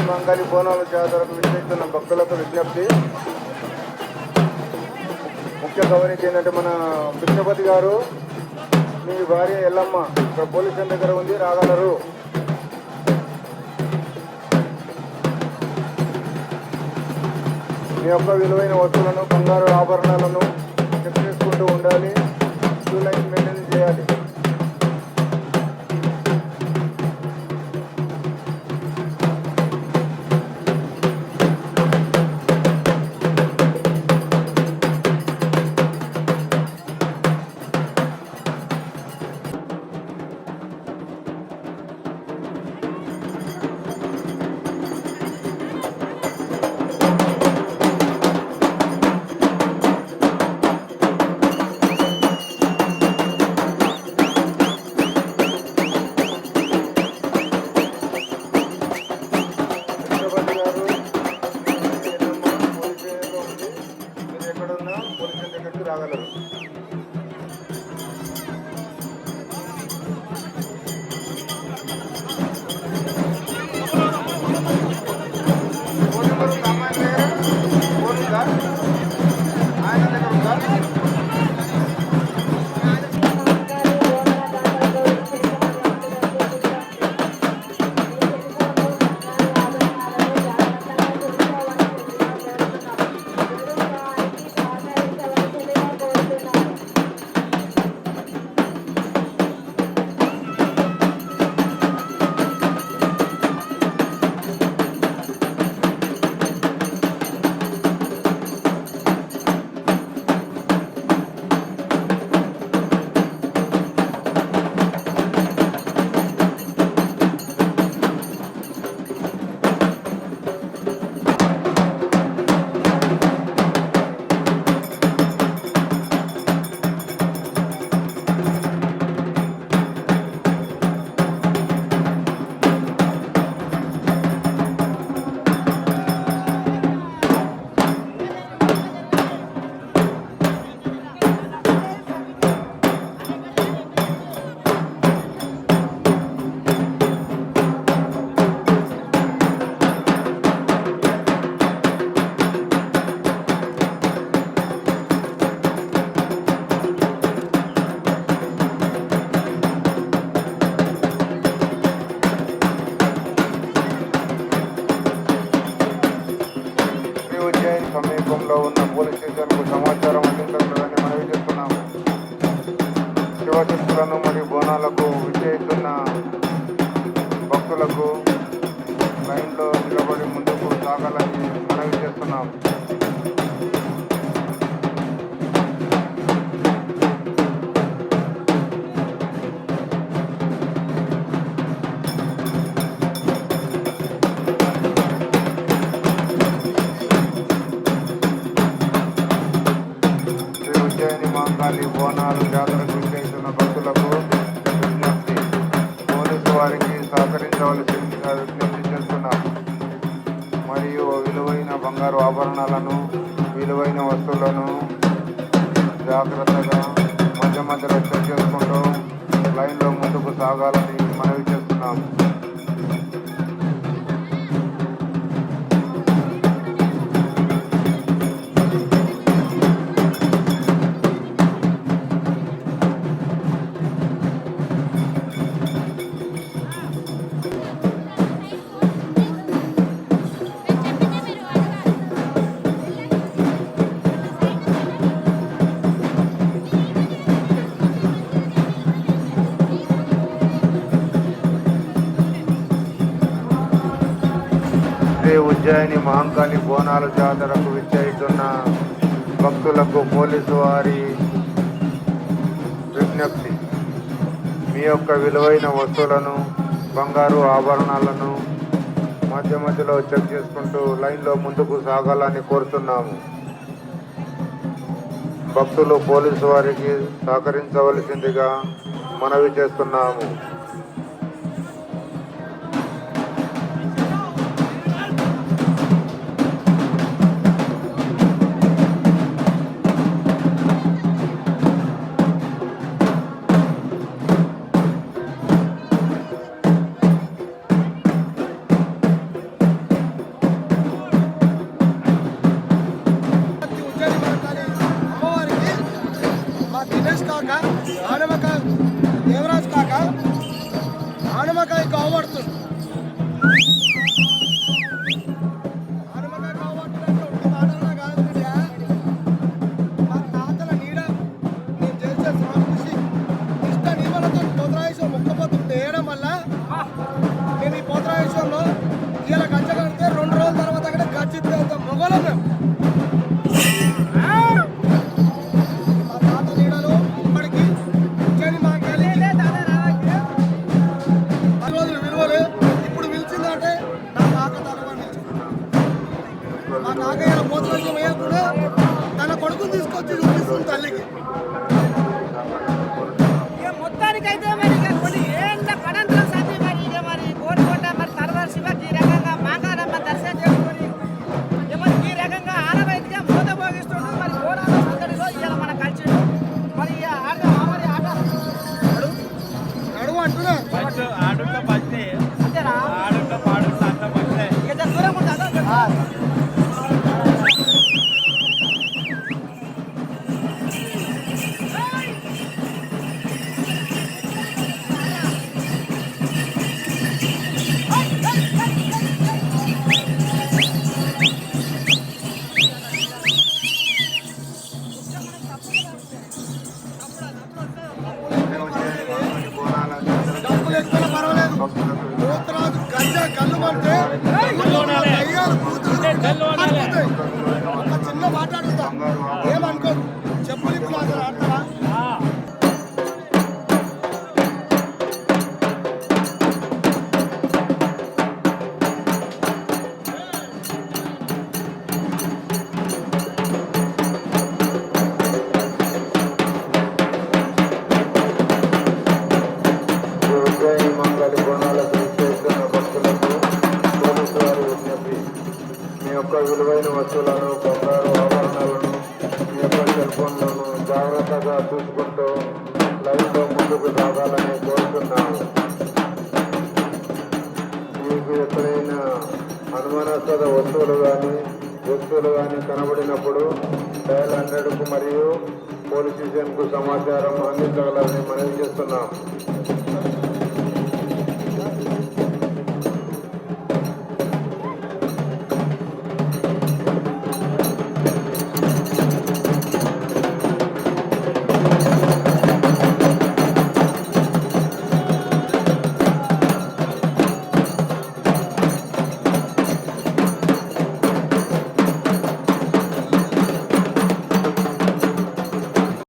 మంగళి బోనాల జాతరకు విచ్చేస్తున్న భక్తులకు విజ్ఞప్తి. ముఖ్య గమనిక ఏంటంటే మన కృష్ణపతి గారు మీ భార్య ఎల్లమ్మ ఇక్కడ పోలీస్ స్టేషన్ దగ్గర ఉంది, రాగలరు. మీ యొక్క విలువైన వస్తువులను, బంగారు ఆభరణాలను చెక్ చేసుకుంటూ ఉండాలి. క్యూ లైన్ మెయింటైన్ చేయాలి. రాగలరు. ఆయన దగ్గర ఉందా? సమీపంలో ఉన్న పోలీస్ స్టేషన్కు సమాచారం అందించాలని మనవి చేస్తున్నాము. శివశక్తులను మరియు బోనాలకు విచ్చేస్తున్న భక్తులకు లైన్లో నిలబడి ముందుకు సాగాలని మనవి చేస్తున్నాము. బోనాలు జాతరకు విచ్చేస్తున్న భక్తులకు విజ్ఞప్తి. పోలీసు వారికి సహకరించవలసిందిగా విజ్ఞప్తి చేస్తున్నాం. మరియు విలువైన బంగారు ఆభరణాలను, విలువైన వస్తువులను జాగ్రత్తగా మధ్య మధ్యలో చెక్ చేసుకుంటూ లైన్లో ముందుకు సాగాలని మనవి చేస్తున్నాం. ఉజ్జయిని మహంకాళి బోనాల జాతరకు విచ్చేస్తున్న భక్తులకు పోలీసు వారి విజ్ఞప్తి. మీ యొక్క విలువైన వస్తువులను, బంగారు ఆభరణాలను మధ్య మధ్యలో చెక్ చేసుకుంటూ లైన్లో ముందుకు సాగాలని కోరుతున్నాము. భక్తులు పోలీసు వారికి సహకరించవలసిందిగా మనవి చేస్తున్నాము. మా దినేష్ కాక ఆనమకాయ దేవరాజ్ కాక ఆనమకాయ కావడుతుంది. ఆనమకాయ కావడుతుందంటే ఒక్క మాటలా కాదు బిడ్డ. మా తాతల నీడ నేను చేసే స్వామి ఇష్ట నియమాలతో పోతరాయేశ్వరం మొక్కపోతు వేయడం వల్ల మేము ఈ పోతరాయేశ్వరంలో ఇలా గజ్జ కడితే 2 రోజుల తర్వాత అక్కడ గజ్జిత్ వెళ్తాం మొగలం మేము. మా తాత నీడలో ఇప్పటికీ కూర్చొని మాకెళ్ళి 10 రోజులు విలువలు ఇప్పుడు పిలిచిందంటే నా కాక తలవాడు నిలిచింది. మా కాక ఇలా పోతరాయేశ్వరం వేయకుండా తన కొడుకుని తీసుకొచ్చి చూపిస్తుంది తల్లికి. మొత్తానికైతే మరి కొన్ని ఏళ్ళ పడంతో సతి మరి ఇక మరి కోరుకోట మరి సర్వర్ శివకి ఈ రకంగా మాంగారమ్మ దర్శనం చేసుకొని మరి ఈ రకంగా ఆనవాయితీగా మోత భోగిస్తుంటూ మరి కోరాల సందడిలో ఇవాళ మన కలిసిండు. మరి ఆట మరి ఆట నడువు అంటున్నా ఆడుంటో పడితే అంతేనా ఆడుంటో పాడుంటో అంత పడితే ఇక దూరం ఉంటుందా? డబ్బులు ఎక్కువ పర్వాలేదు. పోతరాజు గజ్జ కళ్ళు అంటే దయ్యాలు కూతురు పడిపోతాయి. ఒక చిన్న మాట్లాడుతా ఏమనుకోదు. చెప్పులు ఇప్పుడు అసలు ఆడతారా? మంగళి బోనాలకు చేస్తున్న భక్తులకు పోలీసు వారి విజ్ఞప్తి. మీ యొక్క విలువైన వస్తువులను బంగారు ఆభరణాలను మీ యొక్క సెల్ ఫోన్లను జాగ్రత్తగా చూసుకుంటూ లైన్లో ముందుకు సాగాలని కోరుతున్నాము. మీకు ఎక్కడైనా అనుమానాస్పద వస్తువులు కానీ కనబడినప్పుడు డయల్ 100కు మరియు పోలీస్ స్టేషన్కు సమాచారం అందించగలని మనవి చేస్తున్నాం.